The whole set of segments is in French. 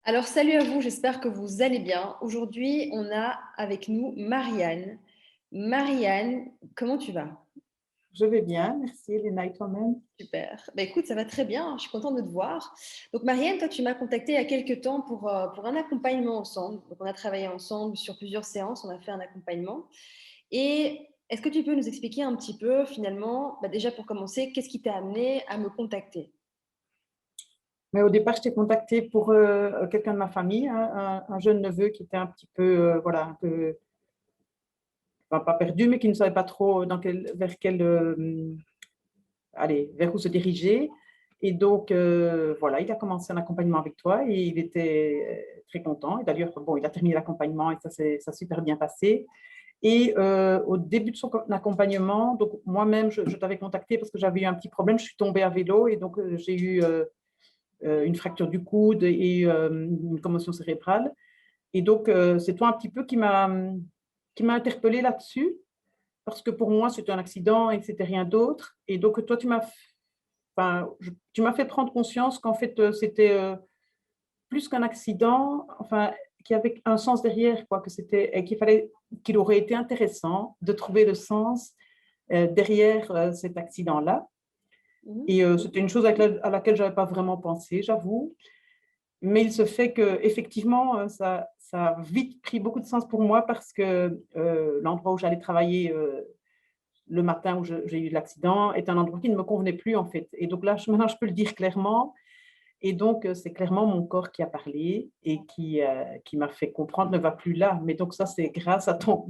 Alors, salut à vous, j'espère que vous allez bien. Aujourd'hui, on a avec nous Marianne. Marianne, comment tu vas? Je vais bien, merci Elena et toi-même. Super. Bah, écoute, ça va très bien, je suis contente de te voir. Donc, Marianne, toi, tu m'as contactée il y a quelques temps pour un accompagnement ensemble. Donc, on a travaillé ensemble sur plusieurs séances, on a fait un accompagnement. Et est-ce que tu peux nous expliquer un petit peu, finalement, bah, déjà pour commencer, qu'est-ce qui t'a amené à me contacter? Mais au départ, je t'ai contacté pour quelqu'un de ma famille, hein, un jeune neveu qui était un petit peu, voilà, un peu, enfin, pas perdu, mais qui ne savait pas trop vers quel, allez, vers où se diriger. Et donc, voilà, il a commencé un accompagnement avec toi et il était très content. Et d'ailleurs, bon, il a terminé l'accompagnement et ça s'est super bien passé. Et au début de son accompagnement, donc moi-même, je t'avais contacté parce que j'avais eu un petit problème. Je suis tombée à vélo et donc j'ai eu une fracture du coude et une commotion cérébrale. Et donc, c'est toi un petit peu qui m'a interpellée là-dessus, parce que pour moi, c'était un accident et que c'était rien d'autre. Et donc, toi, enfin, tu m'as fait prendre conscience qu'en fait, c'était plus qu'un accident, enfin, qu'il y avait un sens derrière, quoi, que c'était, et qu'il aurait été intéressant de trouver le sens derrière cet accident-là. Mhm. Et c'était une chose à laquelle je n'avais pas vraiment pensé, j'avoue. Mais il se fait que effectivement, ça a vite pris beaucoup de sens pour moi parce que l'endroit où j'allais travailler le matin où j'ai eu l'accident est un endroit qui ne me convenait plus en fait. Et donc là, maintenant, je peux le dire clairement. Et donc, c'est clairement mon corps qui a parlé et qui m'a fait comprendre ne va plus là. Mais donc ça, c'est grâce à ton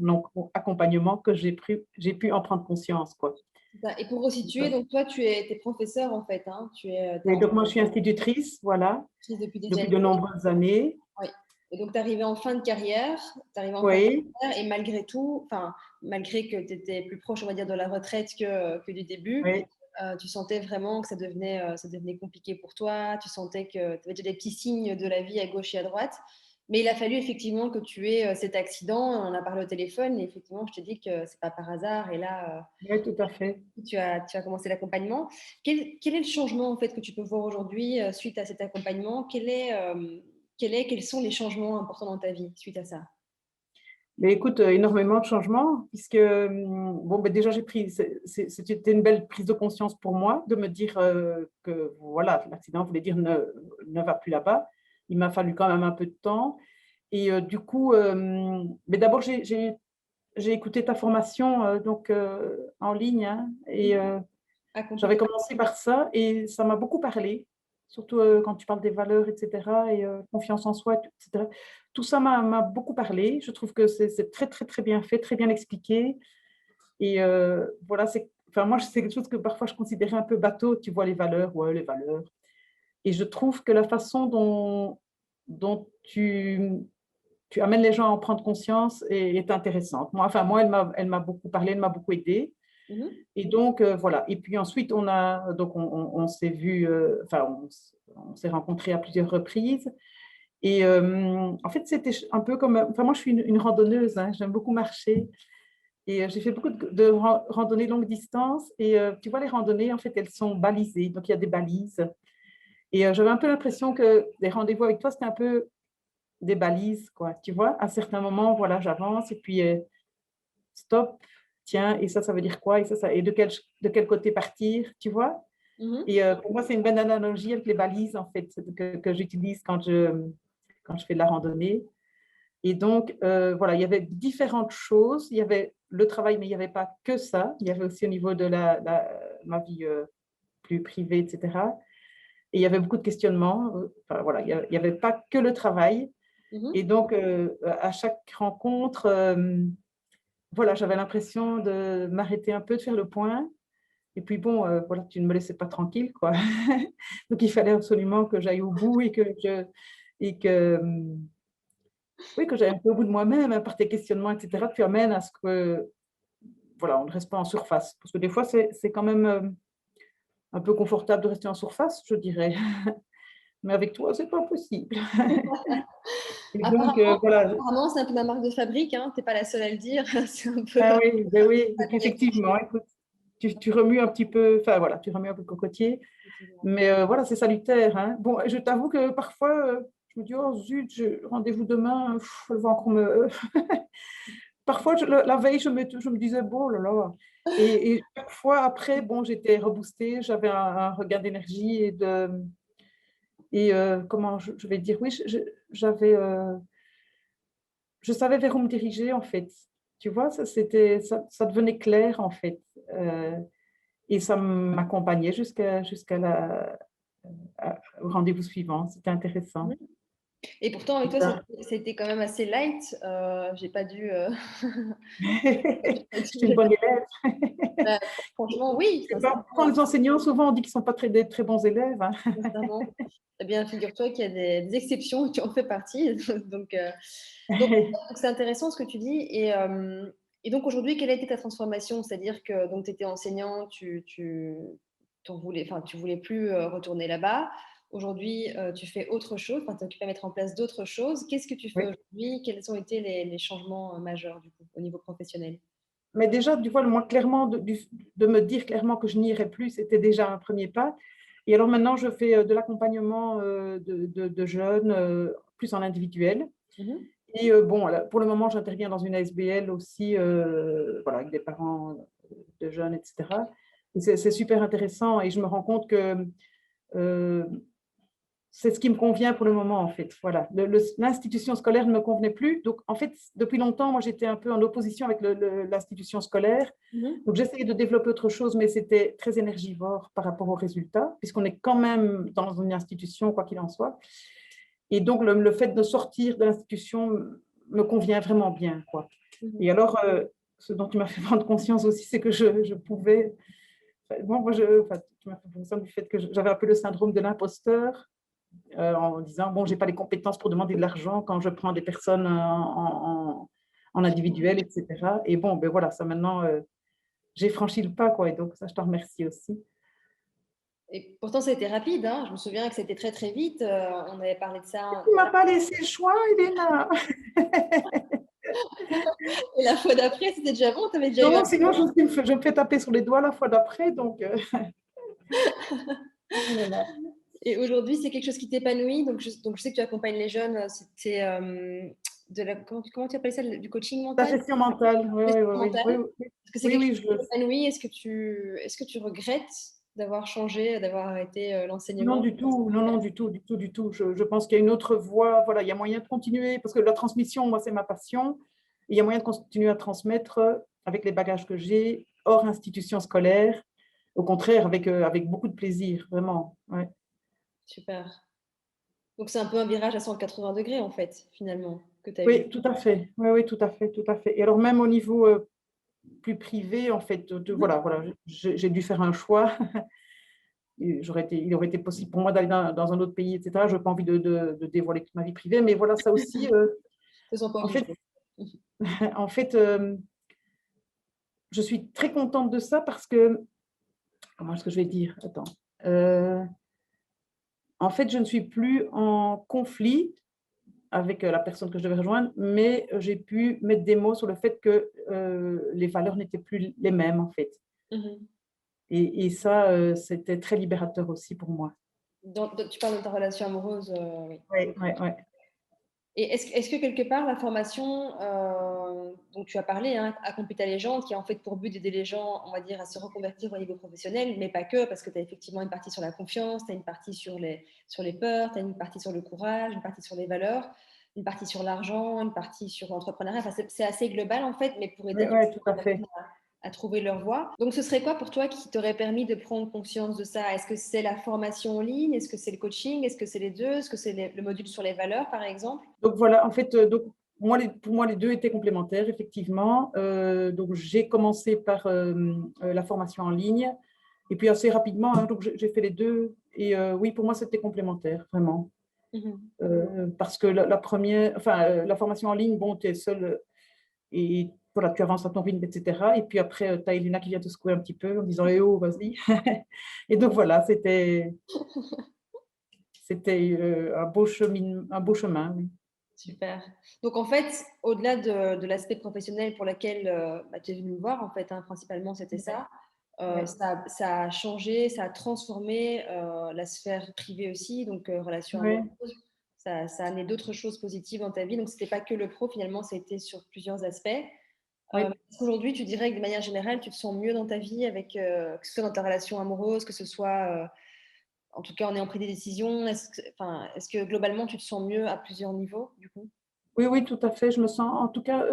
accompagnement que j'ai pu en prendre conscience, quoi. C'est ça. Et pour resituer, donc toi, t'es professeur en fait, hein, t'es Et donc, moi, je suis institutrice, voilà, enseignante depuis des depuis années. de nombreuses années. Oui. Et donc, tu arrivais en fin de carrière, Oui, et malgré tout, enfin, malgré que tu étais plus proche, on va dire, de la retraite que du début, oui. tu sentais vraiment que ça devenait compliqué pour toi, tu sentais que tu avais déjà des petits signes de la vie à gauche et à droite. Mais il a fallu effectivement que tu aies cet accident, on en a parlé au téléphone, et effectivement, je te dis que c'est pas par hasard, et là, Oui, tout à fait. tu as commencé l'accompagnement. Quel est le changement en fait que tu peux voir aujourd'hui suite à cet accompagnement? Quels sont les changements importants dans ta vie suite à ça? Mais écoute, énormément de changements puisque, bon, ben, déjà, c'était une belle prise de conscience pour moi de me dire que voilà, l'accident voulait dire ne va plus là-bas. Il m'a fallu quand même un peu de temps. Et du coup, mais d'abord, j'ai écouté ta formation donc, en ligne, hein, et À j'avais complètement. commencé par ça et ça m'a beaucoup parlé, surtout, quand tu parles des valeurs et cetera et confiance en soi et cetera. Tout ça m'a beaucoup parlé. Je trouve que c'est très, très, très bien fait, très bien expliqué et voilà, enfin moi, c'est quelque chose que parfois je considérais un peu bateau. Tu vois les valeurs, ouais, les valeurs et je trouve que la façon dont tu amènes les gens à en prendre conscience est intéressante. Moi, elle m'a beaucoup parlé, elle m'a beaucoup aidée. Mhm. Et donc, voilà. Et puis ensuite, on s'est vu, enfin, on s'est rencontrés à plusieurs reprises. Et en fait, c'était un peu comme, enfin, moi, je suis une randonneuse, hein, j'aime beaucoup marcher. Et j'ai fait beaucoup de randonnées longue distance. Et tu vois, les randonnées, en fait, elles sont balisées. Donc, il y a des balises. Et j'avais un peu l'impression que les rendez-vous avec toi, c'était un peu des balises, quoi. Tu vois, à certains moments, voilà, j'avance et puis stop, tiens, et ça veut dire quoi? Et de quel côté partir, tu vois? Mhm. Et pour moi, c'est une bonne analogie avec les balises, en fait, que j'utilise quand je fais de la randonnée. Et donc, voilà, il y avait différentes choses. Il y avait le travail, mais il n'y avait pas que ça. Il y avait aussi au niveau de ma vie plus privée, etc. Et il y avait beaucoup de questionnements. Enfin, voilà, il y avait pas que le travail. Et Mhm. donc, à chaque rencontre, voilà, j'avais l'impression de m'arrêter un peu, de faire le point. Et puis bon, voilà, tu ne me laissais pas tranquille, quoi. Donc il fallait absolument que j'aille au bout et que, oui, que j'aille un peu au bout de moi-même, hein, par tes questionnements et cetera. Tu amènes à ce que, voilà, on ne reste pas en surface. Parce que des fois, c'est quand même, un peu confortable de rester en surface, je dirais. Mais avec toi, c'est pas possible. Et donc, voilà. Apparemment, c'est un peu ma marque de fabrique, hein. T'es pas la seule à le dire. C'est un peu Ah oui, ben oui, donc admiratif. effectivement, écoute, tu remues un petit peu, enfin voilà, tu remues un peu le cocotier. Mais voilà, c'est salutaire, hein. Bon, je t'avoue que parfois, je je me dis, oh zut, rendez-vous demain, elle va encore me… Parfois, la veille, je me disais, bon, oh là là. Et chaque fois après, bon, j'étais reboostée, j'avais un regain d'énergie comment je vais dire, oui, j'avais, je savais vers où me diriger, en fait. Tu vois, ça devenait clair, en fait. Et ça m'accompagnait au rendez-vous suivant. C'était intéressant. Et pourtant, avec toi, c'était quand même assez light. J'ai pas dû. J'étais une bonne élève. Bah, franchement, oui, Quand sincèrement. les enseignants, souvent, on dit qu'ils ne sont pas des très bons élèves, hein. Sincèrement. Eh bien, figure-toi qu'il y a des exceptions et tu en fais partie. Donc, donc c'est intéressant ce que tu dis. Et donc, aujourd'hui, quelle a été ta transformation? C'est-à-dire que tu étais enseignant, tu voulais plus retourner là-bas. Aujourd'hui, tu fais autre chose, tu es occupé à mettre en place d'autres choses. Qu'est-ce que tu fais Oui. aujourd'hui? Quels ont été les changements majeurs du coup, au niveau professionnel? Mais déjà, tu vois, moi, clairement, de me dire clairement que je n'irai plus, c'était déjà un premier pas. Et alors maintenant, je fais de l'accompagnement de jeunes, plus en individuel. Mhm. Et bon, pour le moment, j'interviens dans une ASBL aussi, voilà, avec des parents de jeunes, etc. Et c'est super intéressant et je me rends compte que euh, c'est ce qui me convient pour le moment, en fait. Voilà. L'institution scolaire ne me convenait plus. Donc, en fait, depuis longtemps, moi, j'étais un peu en opposition avec l'institution scolaire. Mhm. Donc, j'essayais de développer autre chose, mais c'était très énergivore par rapport aux résultats, puisqu'on est quand même dans une institution, quoi qu'il en soit. Et donc, le fait de sortir de l'institution me convient vraiment bien, quoi. Mhm. Et alors, ce dont tu m'as fait prendre conscience aussi, c'est que je pouvais… Bon, tu m'as fait conscience du fait que j'avais un peu le syndrome de l'imposteur, en disant, bon, j'ai pas les compétences pour demander de l'argent quand je prends des personnes en individuel, etc. Et bon, ben voilà, ça maintenant, j'ai franchi le pas, quoi. Et donc, ça, je te remercie aussi. Et pourtant, ça a été rapide, hein. Je me souviens que c'était très très vite. On avait parlé de ça. Tu m'as pas laissé le choix, Elena. Et la fois d'après, c'était déjà bon. Tu avais déjà eu un. Non, sinon, je me fais taper sur les doigts la fois d'après. Donc, voilà. Et aujourd'hui, c'est quelque chose qui t'épanouit. Donc, je sais que tu accompagnes les jeunes. C'était comment tu appelles ça, du coaching La mental? gestion mentale, oui, Gestion oui, oui, oui, mentale. oui, Est-ce que c'est oui, quelque oui, chose qui t'épanouit? Est-ce que tu regrettes d'avoir changé, d'avoir arrêté non, l'enseignement? du tout, non, non, du tout, du tout, du tout. Je pense qu'il y a une autre voie, voilà, il y a moyen de continuer, parce que la transmission, moi, c'est ma passion. Il y a moyen de continuer à transmettre avec les bagages que j'ai, hors institution scolaire, au contraire, avec beaucoup de plaisir, vraiment. Ouais. Super. Donc, c'est un peu un virage à 180 degrés, en fait, finalement, que tu as eu. Oui, tout à fait. Oui, oui, tout à fait, tout à fait. Et alors, même au niveau plus privé, en fait, voilà, j'ai dû faire un choix. Il aurait été possible pour moi d'aller dans un autre pays, etc. Je n'ai pas envie de dévoiler toute ma vie privée, mais voilà, ça aussi, Ils ne sont pas en fait, obligés. en fait je suis très contente de ça parce que, comment est-ce que je vais dire? Attends. Euh, En fait, je ne suis plus en conflit avec la personne que je devais rejoindre, mais j'ai pu mettre des mots sur le fait que les valeurs n'étaient plus les mêmes, en fait. Mhm. Et ça, c'était très libérateur aussi pour moi. Tu parles de ta relation amoureuse, oui. Oui, oui, oui. Et est-ce que quelque part, la formation dont tu as parlé, hein, Accomplis ta légende, qui a en fait pour but d'aider les gens, on va dire, à se reconvertir au niveau professionnel, mais pas que, parce que tu as effectivement une partie sur la confiance, tu as une partie sur les peurs, tu as une partie sur le courage, une partie sur les valeurs, une partie sur l'argent, une partie sur l'entrepreneuriat. Enfin, c'est assez global en fait, mais pour Oui, aider oui, tout les à fait. personnes à trouver leur voie. Donc, ce serait quoi pour toi qui t'aurait permis de prendre conscience de ça? Est-ce que c'est la formation en ligne? Est-ce que c'est le coaching? Est-ce que c'est les deux? Est-ce que c'est le module sur les valeurs, par exemple? Donc voilà, en fait, donc, pour moi, les deux étaient complémentaires, effectivement. Donc j'ai commencé par la formation en ligne, et puis assez rapidement, hein, donc j'ai fait les deux. Et oui, pour moi, c'était complémentaire, vraiment. Mhm. Parce que la première, enfin, la formation en ligne, bon, tu es seul et voilà, tu avances à ton rythme, etc. Et puis après, tu as Elena qui vient te secouer un petit peu en disant, eh oh, vas-y. Et donc voilà, c'était un beau chemin. Oui. Super. Donc en fait, au-delà de l'aspect professionnel pour lequel tu es venu me voir, en fait, hein, principalement c'était ça, Ouais. ça a changé, ça a transformé la sphère privée aussi, donc relations Ouais. amoureuses. Ça a amené d'autres choses positives dans ta vie. Donc, ce n'était pas que le pro, finalement, ça a été sur plusieurs aspects. Oui. Est-ce qu'aujourd'hui, tu dirais que de manière générale, tu te sens mieux dans ta vie, avec, que ce soit dans ta relation amoureuse, que ce soit, en tout cas, en ayant pris des décisions? Est-ce que globalement, tu te sens mieux à plusieurs niveaux, du coup? Oui, oui, tout à fait. Je me sens en tout cas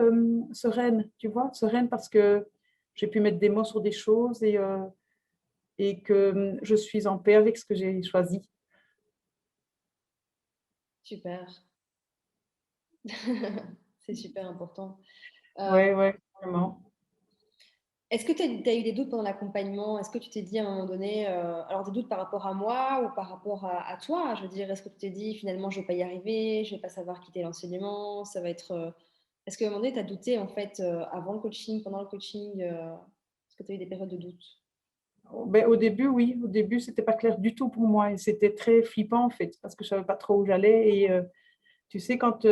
sereine, tu vois, sereine parce que j'ai pu mettre des mots sur des choses et que je suis en paix avec ce que j'ai choisi. Super. C'est super important. Oui, oui, vraiment. Est-ce que tu as eu des doutes pendant l'accompagnement? Est-ce que tu t'es dit à un moment donné, alors des doutes par rapport à moi ou par rapport à toi? Je veux dire, est-ce que tu t'es dit: «Finalement, je vais pas y arriver, je vais pas savoir quitter l'enseignement, ça va être», est-ce qu'à un moment donné, tu as douté en fait, avant le coaching, pendant le coaching, est-ce que tu as eu des périodes de doute? Ben, au début, oui, au début, c'était pas clair du tout pour moi et c'était très flippant en fait parce que je savais pas trop où j'allais et tu sais quand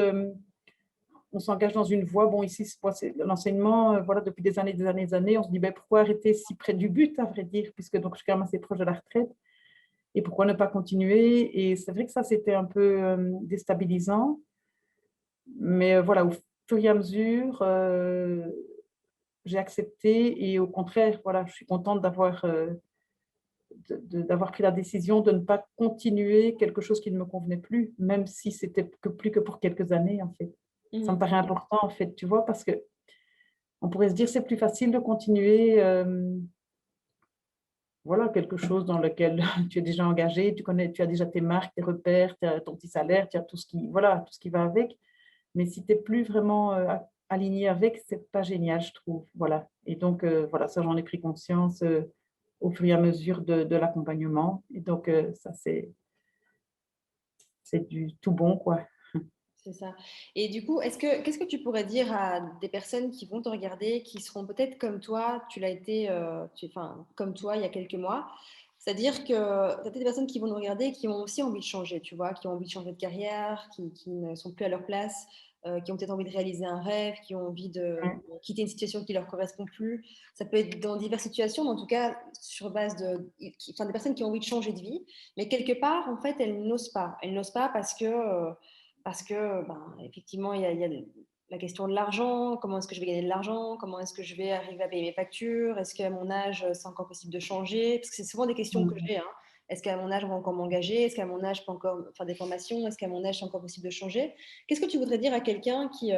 on s'engage dans une voie, bon ici c'est l'enseignement, voilà depuis des années, on se dit ben pourquoi arrêter si près du but à vrai dire puisque donc je suis quand même assez proche de la retraite et pourquoi ne pas continuer et c'est vrai que ça c'était un peu déstabilisant, mais voilà au fur et à mesure j'ai accepté et au contraire voilà je suis contente d'avoir pris la décision de ne pas continuer quelque chose qui ne me convenait plus, même si c'était que plus que pour quelques années, en fait. Ça me Mmh. paraît important, en fait, tu vois, parce que on pourrait se dire c'est plus facile de continuer, voilà, quelque chose dans lequel tu es déjà engagé, tu connais, tu as déjà tes marques, tes repères, tu as ton petit salaire, tu as tout ce qui, voilà, tout ce qui va avec. Mais si tu es plus vraiment aligné avec, c'est pas génial, je trouve. Voilà. Et donc, voilà, ça, j'en ai pris conscience au fur et à mesure de l'accompagnement. Et donc, ça, c'est du tout bon, quoi. C'est ça. Et du coup, qu'est-ce que tu pourrais dire à des personnes qui vont te regarder, qui seront peut-être comme toi, tu l'as été, enfin, comme toi il y a quelques mois. C'est-à-dire que tu as peut-être des personnes qui vont nous regarder, qui ont aussi envie de changer, tu vois, qui ont envie de changer de carrière, qui ne sont plus à leur place, qui ont peut-être envie de réaliser un rêve, qui ont envie de Ouais. quitter une situation qui leur correspond plus. Ça peut être dans diverses situations, mais en tout cas sur base enfin, des personnes qui ont envie de changer de vie, mais quelque part, en fait, elles n'osent pas. Elles n'osent pas parce que, ben, effectivement, il y a la question de l'argent. Comment est-ce que je vais gagner de l'argent? Comment est-ce que je vais arriver à payer mes factures? Est-ce qu'à mon âge, c'est encore possible de changer? Parce que c'est souvent des questions que Mmh. j'ai, hein. Est-ce qu'à mon âge, on va encore m'engager? Est-ce qu'à mon âge, je peux encore faire des formations? Est-ce qu'à mon âge, c'est encore possible de changer? Qu'est-ce que tu voudrais dire à quelqu'un qui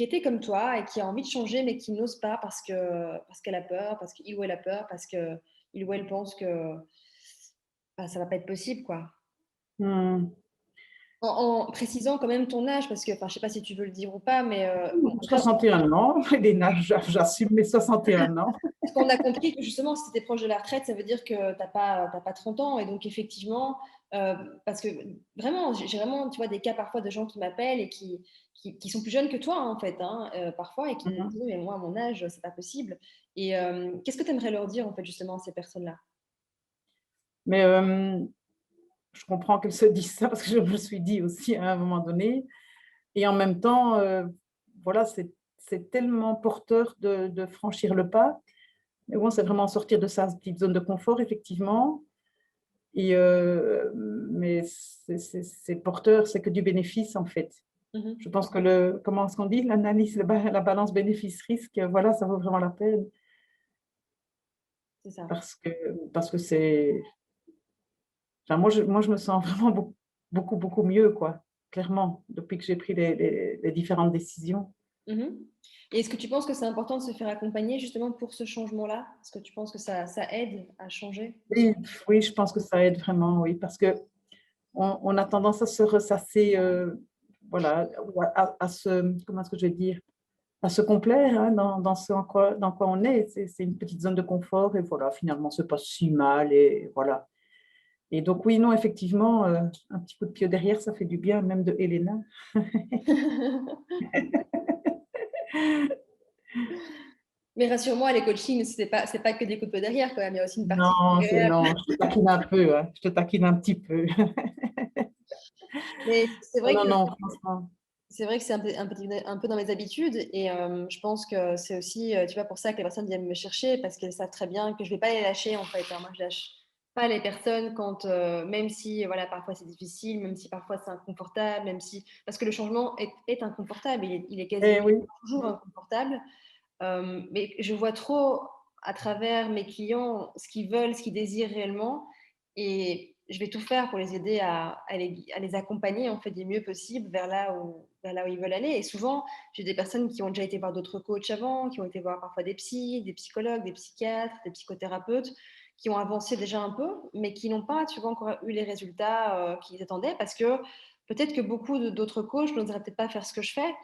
était comme toi et qui a envie de changer, mais qui n'ose pas parce qu'elle a peur, parce qu'il ou elle a peur, parce qu'il ou elle pense que bah, ça va pas être possible, quoi? Mmh. En précisant quand même ton âge, parce que, enfin, je sais pas si tu veux le dire ou pas, mais bon, en tout cas, 61 ans, Elena, j'assume mes 61 ans. parce qu'on a compris que justement, si tu es proche de la retraite, ça veut dire que tu pas 30 ans. Et donc, effectivement, parce que vraiment, j'ai vraiment, tu vois, des cas parfois de gens qui m'appellent et qui sont plus jeunes que toi, hein, en fait, hein, parfois, et qui me Mmh. disent: «Oui, mais moi, à mon âge, c'est pas possible». Et qu'est-ce que tu aimerais leur dire, en fait, justement, à ces personnes-là? Mais je comprends qu'elle se dise ça parce que je me le suis dit aussi à un moment donné et en même temps, voilà, c'est tellement porteur de franchir le pas. Mais bon, c'est vraiment sortir de sa petite zone de confort effectivement et mais c'est porteur, c'est que du bénéfice en fait. Mmh. Je pense que comment est-ce qu'on dit? L'analyse, la balance bénéfice-risque, voilà, ça vaut vraiment la peine C'est ça. parce que c'est enfin moi je me sens vraiment beaucoup, beaucoup mieux quoi, clairement, depuis que j'ai pris les différentes décisions. Mmh. Et est-ce que tu penses que c'est important de se faire accompagner justement pour ce changement-là? Est-ce que tu penses que ça aide à changer aussi? Oui, oui, je pense que ça aide vraiment, oui, parce qu'on a tendance à se ressasser, voilà, ou à se comment est-ce que je vais dire? À se complaire, hein, dans ce dans quoi on est. C'est une petite zone de confort et voilà, finalement, c'est pas si mal et voilà. Et donc oui, non, effectivement, un petit coup de pied derrière, ça fait du bien, même de Helena. Mais rassure-moi, les coachings, c'est pas que des coups de pied derrière quand même, il y a aussi une partie Non, agréable. non, je te taquine un peu, hein, je te taquine un petit peu. Mais Non, non, non, franchement. c'est vrai que c'est un peu dans mes habitudes, et je pense que c'est aussi, tu vois, pour ça que les personnes viennent me chercher, parce qu'elles savent très bien que je vais pas les lâcher en fait, hein. Moi, je lâche pas les personnes quand, même si voilà, parfois c'est difficile, même si parfois c'est inconfortable, même si parce que le changement est inconfortable, il est quasiment Eh oui, toujours inconfortable. Mais je vois trop à travers mes clients ce qu'ils veulent, ce qu'ils désirent réellement et je vais tout faire pour les aider à les accompagner en fait du mieux possible vers là où ils veulent aller et souvent, j'ai des personnes qui ont déjà été voir d'autres coachs avant, qui ont été voir parfois des psys, des psychologues, des psychiatres, des psychothérapeutes, qui ont avancé déjà un peu, mais qui n'ont pas, tu vois, encore eu les résultats, qu'ils attendaient parce que peut-être que beaucoup d'autres coachs n'oseraient peut-être pas faire ce que je fais,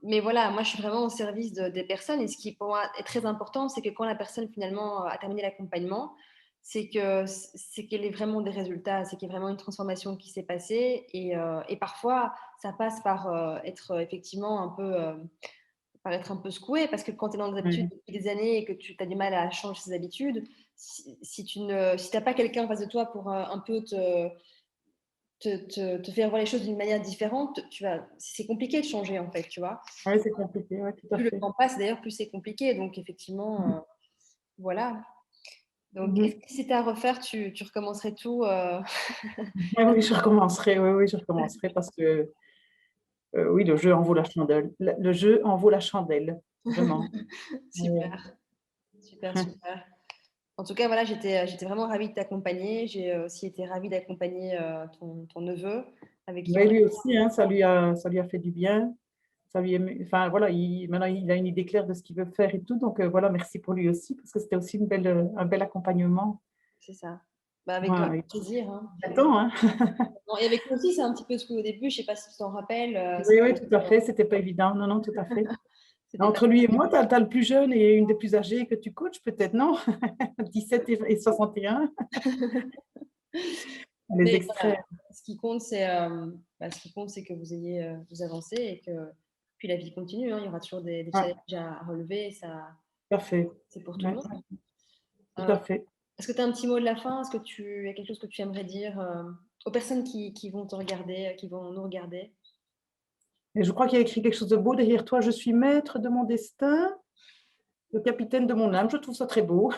mais voilà, moi, je suis vraiment au service des personnes et ce qui, pour moi, est très important, c'est que quand la personne, finalement, a terminé l'accompagnement, c'est qu'elle ait vraiment des résultats, c'est qu'il y a vraiment une transformation qui s'est passée et parfois, ça passe par, être, effectivement un peu, par être un peu secoué parce que quand tu es dans des habitudes oui. depuis des années et que tu as du mal à changer ces habitudes, si tu ne si tu pas quelqu'un en face de toi pour, un peu te faire voir les choses d'une manière différente, c'est compliqué de changer, en fait, tu vois? Ouais, c'est compliqué, ouais, tout à Plus le fait. temps passe, d'ailleurs, plus c'est compliqué. Donc effectivement, voilà. Donc est-ce Mhm. que si c'était à refaire, tu recommencerais tout, Oui, oui, je recommencerai, oui, oui, je recommencerai parce que oui, le jeu en vaut la chandelle. Le jeu en vaut la chandelle, vraiment. Ouais. Super, super, super. En tout cas, voilà, j'étais vraiment ravie de t'accompagner. J'ai, aussi été ravie d'accompagner, ton neveu avec qui on Mais lui aussi, hein, ça lui a fait du bien. Enfin voilà, maintenant il a une idée claire de ce qu'il veut faire et tout. Donc voilà, merci pour lui aussi parce que c'était aussi un bel accompagnement. c'est ça. Bah, avec Ouais, plaisir, hein. attends, hein. Bon et avec toi aussi, c'est un petit peu ce qu'au début, je sais pas si tu t'en rappelles, Oui, oui, tout à fait. C'était pas évident. Non, non, tout à fait. c'était pas Entre lui et moi, tu as le plus jeune et une des plus âgées que tu coaches, peut-être, non? 17 et 61. Les mais voilà, extraits. ce qui compte, c'est que vous avancez et que puis la vie continue, hein. Il y aura toujours des Ouais, challenges à relever et ça, tout à fait. c'est pour tout le Ouais, monde. tout Heu, à fait. est-ce que tu as un petit mot de la fin? Est-ce que il y a quelque chose que tu aimerais dire, aux personnes qui vont te regarder, qui vont nous regarder? Et je crois qu'il y a écrit quelque chose de beau derrière toi. Je suis maître de mon destin, le capitaine de mon âme. Je trouve ça très beau.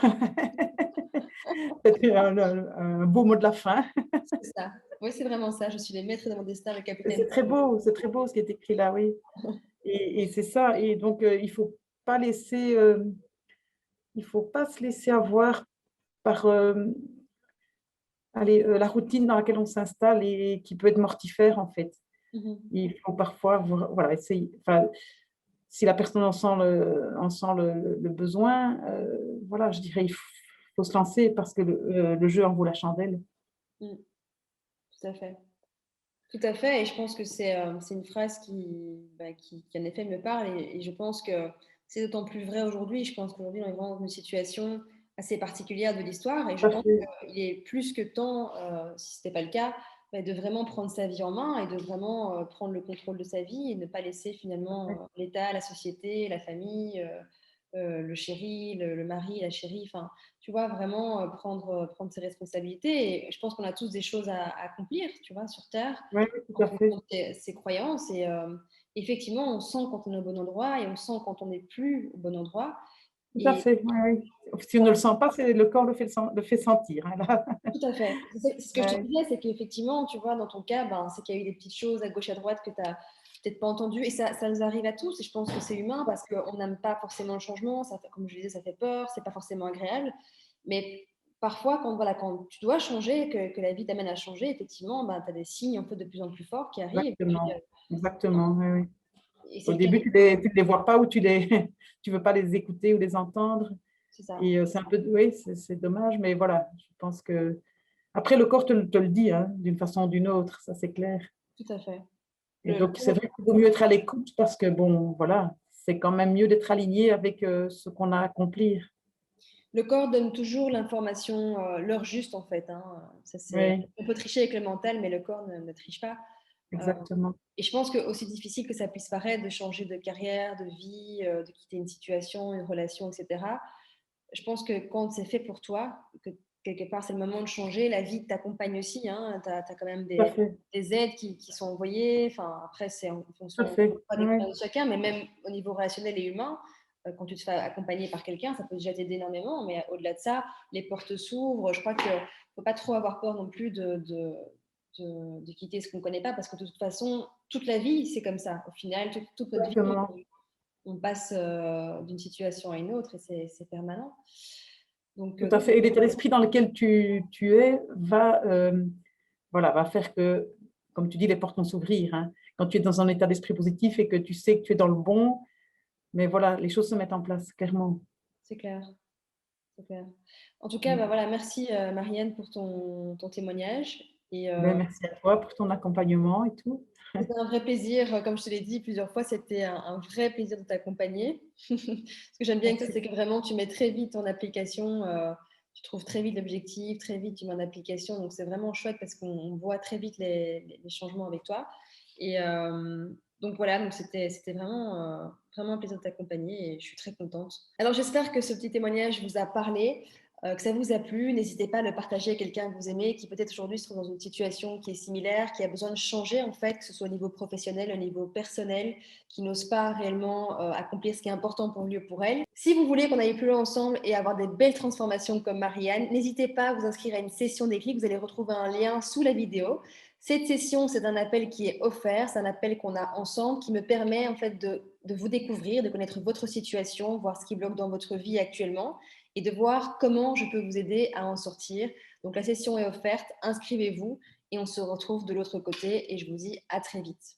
Peut-être un beau mot de la fin. C'est ça. Oui, c'est vraiment ça. Je suis le maître de mon destin, le Et capitaine. c'est très beau ce qui est écrit là, oui. Et c'est ça. Et donc, pas laisser, il faut pas se laisser avoir par allez, la routine dans laquelle on s'installe et qui peut être mortifère, en fait. Mmh mh. Il faut parfois, voilà, essayer. Enfin, si la personne en sent le besoin, voilà, je dirais, il faut se lancer parce que le jeu en vaut la chandelle. Mmh. Tout à fait. Tout à fait et je pense que c'est une phrase qui en effet me parle et je pense que c'est d'autant plus vrai aujourd'hui. Je pense qu'aujourd'hui, on est vraiment dans une situation assez particulière de l'histoire et je Tout à pense fait, qu'il est plus que temps, si ce n'était pas le cas, bah, de vraiment prendre sa vie en main et de vraiment, prendre le contrôle de sa vie et ne pas laisser tout à finalement, fait. l'État, la société, la famille, le chéri, le mari, la chérie, enfin, tu vois? Vraiment, prendre ses responsabilités et je pense qu'on a tous des choses à accomplir, tu vois? Sur terre Ouais, oui, tout en à fait. fonction de ses croyances et effectivement, on sent quand on est au bon endroit et on sent quand on n'est plus au bon endroit Tout à et fait, ouais, oui. Si on ne le sent pas, c'est le corps le fait sentir, hein, là. tout à fait. C'est ce que je te Ouais, disais, c'est qu'effectivement, tu vois, dans ton cas, ben, c'est qu'il y a eu des petites choses à gauche, à droite que tu as peut-être pas entendues et ça nous arrive à tous et je pense que c'est humain parce qu'on n'aime pas forcément le changement, ça fait comme je disais, ça fait peur, c'est pas forcément agréable. Mais parfois, quand tu dois changer, que la vie t'amène à changer, effectivement, ben, tu as des signes un peu de plus en plus forts qui arrivent et puis, exactement, exactement, oui, oui. et c'est Au le cas début, tu les vois pas ou tu veux pas les écouter ou les entendre c'est ça, et c'est un peu oui, c'est dommage, mais voilà, je pense que après le corps te le dit, hein, d'une façon ou d'une autre, ça c'est clair. tout à fait. Et Le donc c'est corps vrai qu'il vaut mieux être à l'écoute parce que bon, voilà, c'est quand même mieux d'être aligné avec, ce qu'on a à accomplir. le corps donne toujours l'information, l'heure juste en fait, hein, ça c'est Oui, on peut tricher avec le mental, mais le corps ne triche pas, heu exactement. et je pense qu'aussi difficile que ça puisse paraître de changer de carrière, de vie, de quitter une situation, une relation et cetera. Je pense que quand c'est fait pour toi, que quelque part c'est le moment de changer, la vie t'accompagne aussi, hein, tu as quand même Tout à des fait, aides qui sont envoyées, enfin après c'est en tout à fonction fait. pas des Oui, croyances de chacun, mais même au niveau relationnel et humain, quand tu te fais accompagner par quelqu'un, ça peut déjà t'aider énormément, mais au-delà de ça, les portes s'ouvrent. Je crois qu'il ne faut pas trop avoir peur non plus de quitter ce qu'on ne connaît pas, parce que de toute façon, toute la vie, c'est comme ça. Au final, toute notre vie, Exactement. on passe d'une situation à une autre et c'est permanent. Tout à fait. Et l'état d'esprit dans lequel tu es va faire que, comme tu dis, les portes vont s'ouvrir, hein. Quand tu es dans un état d'esprit positif et que tu sais que tu es dans le bon, mais voilà, les choses se mettent en place, clairement. c'est clair. C'est clair. En tout cas, bah, Mm. voilà, merci Marianne pour ton témoignage. Et Ben, merci à toi pour ton accompagnement et tout. c'était un vrai plaisir, comme je te l'ai dit plusieurs fois, c'était un vrai plaisir de t'accompagner. Ce que j'aime bien avec toi, Merci. c'est que vraiment tu mets très vite en application, tu trouves très vite l'objectif, très vite tu mets en application. Donc c'est vraiment chouette parce qu'on voit très vite les changements avec toi. Et donc voilà, donc c'était vraiment, vraiment un plaisir de t'accompagner et je suis très contente. Alors j'espère que ce petit témoignage vous a parlé, que ça vous a plu. N'hésitez pas à le partager à quelqu'un que vous aimez, qui peut-être aujourd'hui se trouve dans une situation qui est similaire, qui a besoin de changer en fait, que ce soit au niveau professionnel, au niveau personnel, qui n'ose pas réellement accomplir ce qui est important pour lui ou pour elle. Si vous voulez qu'on aille plus loin ensemble et avoir des belles transformations comme Marianne, n'hésitez pas à vous inscrire à une session déclic. Vous allez retrouver un lien sous la vidéo. Cette session, c'est un appel qui est offert, c'est un appel qu'on a ensemble qui me permet en fait de vous découvrir, de connaître votre situation, voir ce qui bloque dans votre vie actuellement et de voir comment je peux vous aider à en sortir. Donc la session est offerte, inscrivez-vous et on se retrouve de l'autre côté et je vous dis à très vite.